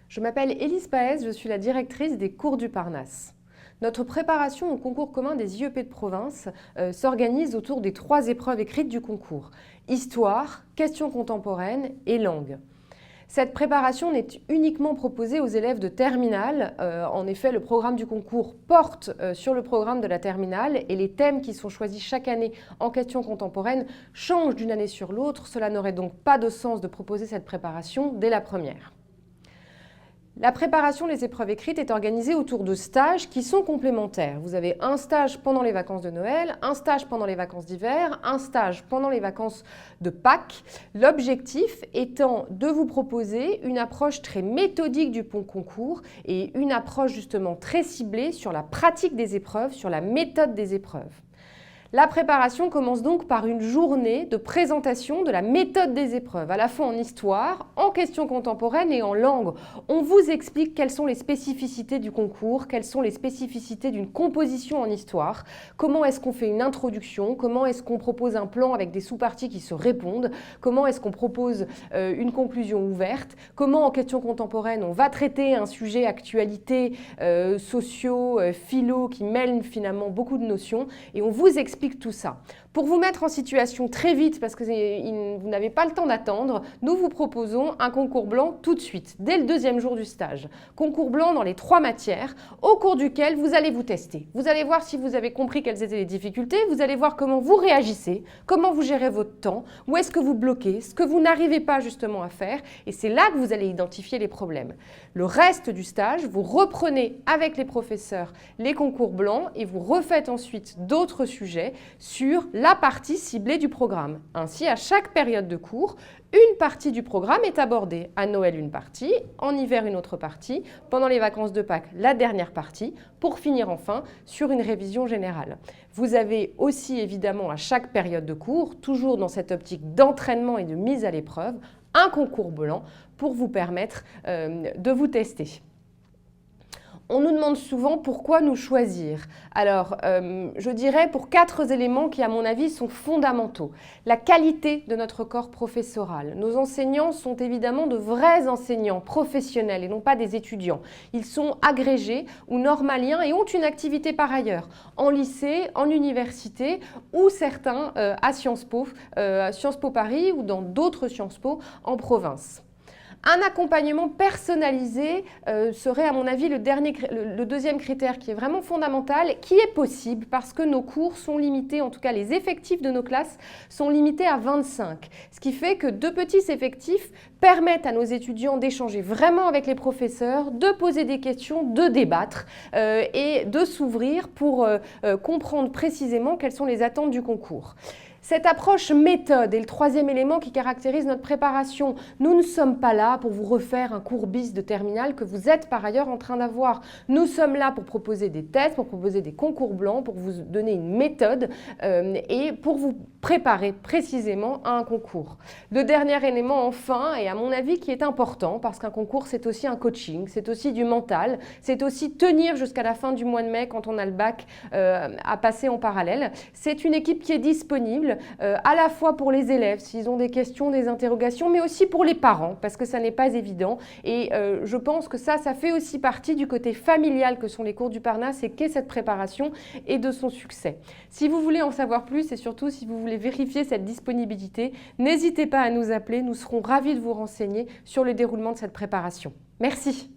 Je m'appelle Élise Paez, je suis la directrice des cours du Parnasse. Notre préparation au concours commun des IEP de province s'organise autour des 3 épreuves écrites du concours: histoire, questions contemporaines et langue. Cette préparation n'est uniquement proposée aux élèves de terminale. En effet, le programme du concours porte sur le programme de la terminale et les thèmes qui sont choisis chaque année en questions contemporaines changent d'une année sur l'autre. Cela n'aurait donc pas de sens de proposer cette préparation dès la première. La préparation des épreuves écrites est organisée autour de stages qui sont complémentaires. Vous avez un stage pendant les vacances de Noël, un stage pendant les vacances d'hiver, un stage pendant les vacances de Pâques. L'objectif étant de vous proposer une approche très méthodique du concours et une approche justement très ciblée sur la pratique des épreuves, sur la méthode des épreuves. La préparation commence donc par une journée de présentation de la méthode des épreuves, à la fois en histoire, en questions contemporaines et en langue. On vous explique quelles sont les spécificités du concours, quelles sont les spécificités d'une composition en histoire, comment est-ce qu'on fait une introduction, comment est-ce qu'on propose un plan avec des sous-parties qui se répondent, comment est-ce qu'on propose une conclusion ouverte, comment en questions contemporaines on va traiter un sujet actualité, sociaux, philo, qui mêle finalement beaucoup de notions, et on vous explique tout ça. Pour vous mettre en situation très vite, parce que vous n'avez pas le temps d'attendre, nous vous proposons un concours blanc tout de suite, dès le 2e jour du stage. Concours blanc dans les 3 matières, au cours duquel vous allez vous tester. Vous allez voir si vous avez compris quelles étaient les difficultés, vous allez voir comment vous réagissez, comment vous gérez votre temps, où est-ce que vous bloquez, ce que vous n'arrivez pas justement à faire, et c'est là que vous allez identifier les problèmes. Le reste du stage, vous reprenez avec les professeurs les concours blancs et vous refaites ensuite d'autres sujets sur la partie ciblée du programme. Ainsi, à chaque période de cours, une partie du programme est abordée. À Noël, une partie, en hiver, une autre partie, pendant les vacances de Pâques, la dernière partie, pour finir enfin sur une révision générale. Vous avez aussi évidemment à chaque période de cours, toujours dans cette optique d'entraînement et de mise à l'épreuve, un concours blanc pour vous permettre de vous tester. On nous demande souvent pourquoi nous choisir. Alors, je dirais pour 4 éléments qui, à mon avis, sont fondamentaux. La qualité de notre corps professoral. Nos enseignants sont évidemment de vrais enseignants professionnels et non pas des étudiants. Ils sont agrégés ou normaliens et ont une activité par ailleurs, en lycée, en université ou certains à Sciences Po Paris ou dans d'autres Sciences Po en province. Un accompagnement personnalisé serait à mon avis le 2e critère qui est vraiment fondamental, qui est possible parce que nos cours sont limités, en tout cas les effectifs de nos classes sont limités à 25. Ce qui fait que de petits effectifs permettent à nos étudiants d'échanger vraiment avec les professeurs, de poser des questions, de débattre et de s'ouvrir pour comprendre précisément quelles sont les attentes du concours. Cette approche méthode est le 3e élément qui caractérise notre préparation. Nous ne sommes pas là pour vous refaire un cours bis de terminale que vous êtes par ailleurs en train d'avoir. Nous sommes là pour proposer des tests, pour proposer des concours blancs, pour vous donner une méthode et pour vous préparer précisément à un concours. Le dernier élément enfin, et à mon avis qui est important, parce qu'un concours c'est aussi un coaching, c'est aussi du mental, c'est aussi tenir jusqu'à la fin du mois de mai quand on a le bac à passer en parallèle. C'est une équipe qui est disponible à la fois pour les élèves s'ils ont des questions, des interrogations, mais aussi pour les parents parce que ça n'est pas évident et je pense que ça fait aussi partie du côté familial que sont les cours du Parnasse et qu'est cette préparation et de son succès. Si vous voulez en savoir plus et surtout si vous voulez vérifier cette disponibilité, n'hésitez pas à nous appeler, nous serons ravis de vous renseigner sur le déroulement de cette préparation. Merci.